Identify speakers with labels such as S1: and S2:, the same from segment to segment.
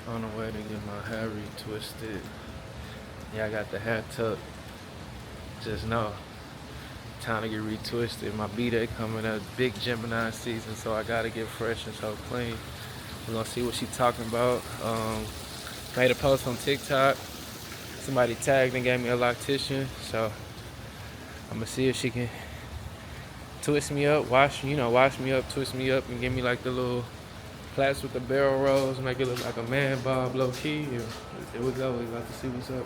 S1: On the way to get my hair retwisted. Yeah, I got the hair tucked. Just know, time to get retwisted. My B-Day coming up, big Gemini season, so I gotta get fresh and so clean. We're gonna see what she talking about. Made a post on TikTok. Somebody tagged and gave me a loctician, so I'm gonna see if she can twist me up, wash me up, twist me up, and give me like the little plaits with the barrel rolls, make it look like a man bob low key. And there we go. We about to see what's up.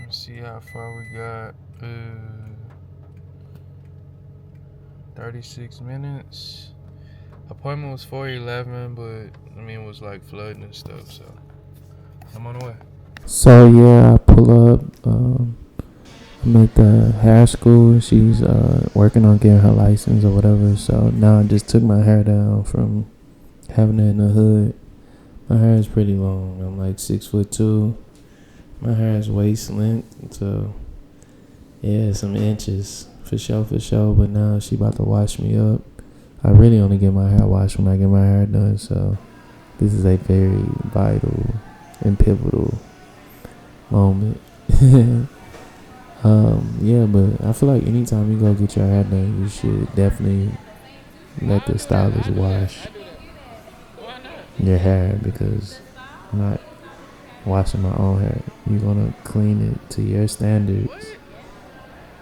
S1: Let's see how far we got. 36 minutes. Appointment was 4:11, but it was like flooding and stuff, so I'm on the way. So yeah, I pull up. I'm at the hair school. She's working on getting her license or whatever. So now I just took my hair down from having it in the hood. My hair is pretty long. I'm like 6'2". My hair is waist length, so yeah, some inches for sure. But now she about to wash me up. I really only get my hair washed when I get my hair done, so this is a very vital and pivotal moment. Yeah, but I feel like anytime you go get your hair done, you should definitely let the stylist wash your hair, because I'm not washing my own hair. You're gonna clean it to your standards,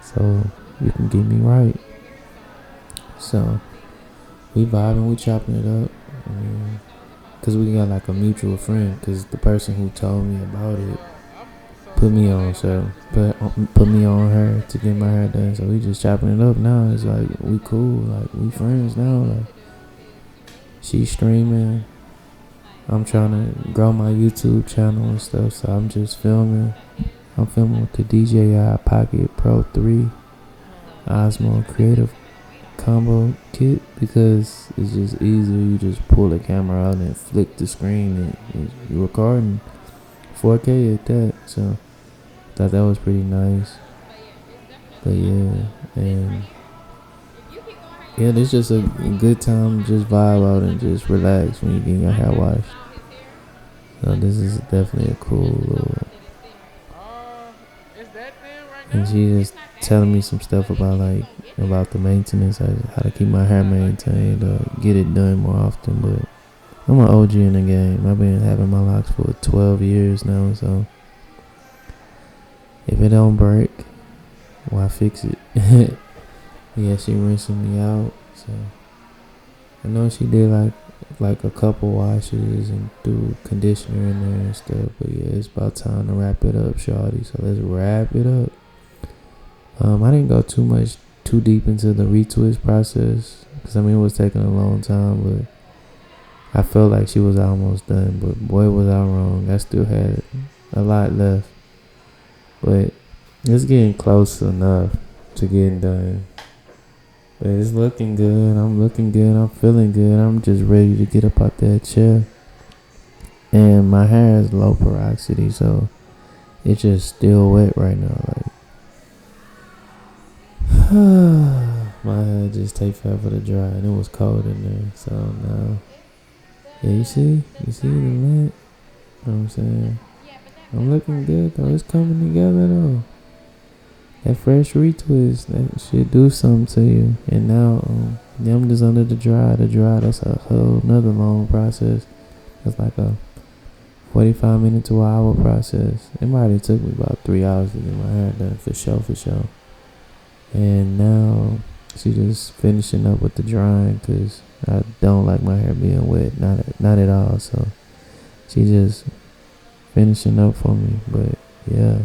S1: so you can get me right. So we vibing, we chopping it up. Cause we got like a mutual friend. Cause the person who told me about it put me on her to get my hair done. So we just chopping it up now. It's like we cool, like we friends now. Like she's streaming, I'm trying to grow my YouTube channel and stuff. So I'm just filming. I'm filming with the DJI Pocket Pro 3 Osmo Creative Combo Kit, because it's just easier. You just pull the camera out and flick the screen and you're recording 4K at that. So I thought that was pretty nice. But yeah, and yeah, it's just a good time to just vibe out and just relax when you get your hair washed. So this is definitely a cool little. And she just telling me some stuff about the maintenance, how to keep my hair maintained, get it done more often. But I'm an OG in the game. I've been having my locks for 12 years now, so if it don't break, why fix it? Yeah, she rinsing me out, so I know she did like a couple washes and threw conditioner in there and stuff. But yeah, it's about time to wrap it up, shawty. So let's wrap it up. I didn't go too deep into the retwist process, because it was taking a long time, but I felt like she was almost done. But boy, was I wrong. I still had a lot left, but it's getting close enough to getting done. But it's looking good. I'm looking good. I'm feeling good. I'm just ready to get up out that chair. And my hair is low porosity, so it's just still wet right now. My hair just take forever to dry, and it was cold in there. So now, yeah, you see the lint. You know what I'm saying? I'm looking good though. It's coming together though. That fresh retwist, that should do something to you. And now, I'm just under the dry. That's a whole nother long process. That's like a 45 minute to an hour process. It might have took me about 3 hours to get my hair done, for sure. And now she just finishing up with the drying, because I don't like my hair being wet, not at all. So she just finishing up for me. But yeah,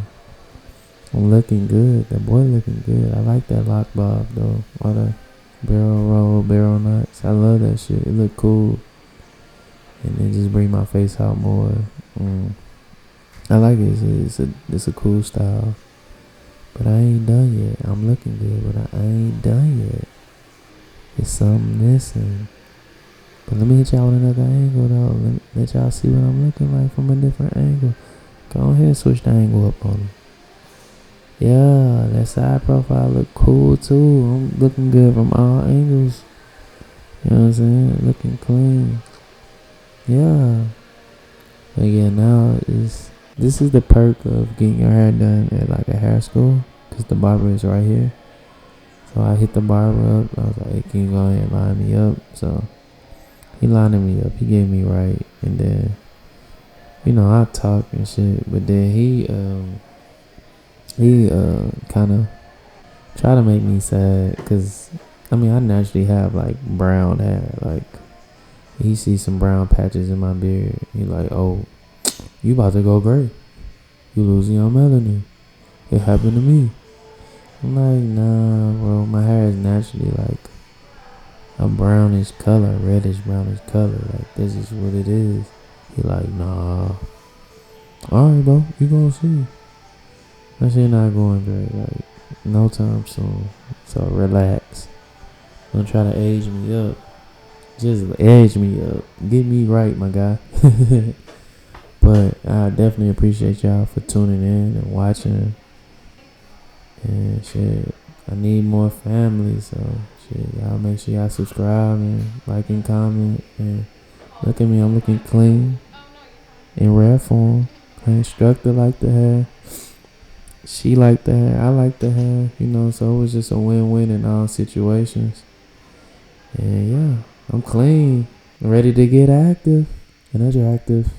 S1: I'm looking good. That boy looking good. I like that lock bob though. All the barrel roll, barrel knots. I love that shit. It look cool. And it just bring my face out more. I like it. It's a cool style. But I ain't done yet. I'm looking good, but I ain't done yet. It's something missing. But let me hit y'all with another angle though. Let y'all see what I'm looking like from a different angle. Go ahead and switch the angle up on him. Yeah, that side profile look cool too. I'm looking good from all angles. You know what I'm saying? Looking clean. Yeah. But yeah, now this is the perk of getting your hair done at like a hair school, cause the barber is right here. So I hit the barber up. I was like, hey, can you go ahead and line me up? So he lined me up. He gave me right, and then I talk and shit. But then he kind of try to make me sad, cause I mean I naturally have like brown hair. Like he sees some brown patches in my beard. He like, oh, you about to go gray. You losing your melanin. It happened to me. I'm like, nah, bro. My hair is naturally like a brownish color, reddish brownish color. Like this is what it is. He like, nah. Alright, bro. You gonna see. That shit not going great. Like no time soon. So relax. Don't try to age me up. Just age me up. Get me right, my guy. But I definitely appreciate y'all for tuning in and watching. And shit, I need more family. So shit, y'all make sure y'all subscribe and like and comment. And look at me, I'm looking clean in rare form. My instructor like the hair. She liked the hair. I like the hair. So it was just a win-win in all situations. And yeah, I'm clean, ready to get active and interactive.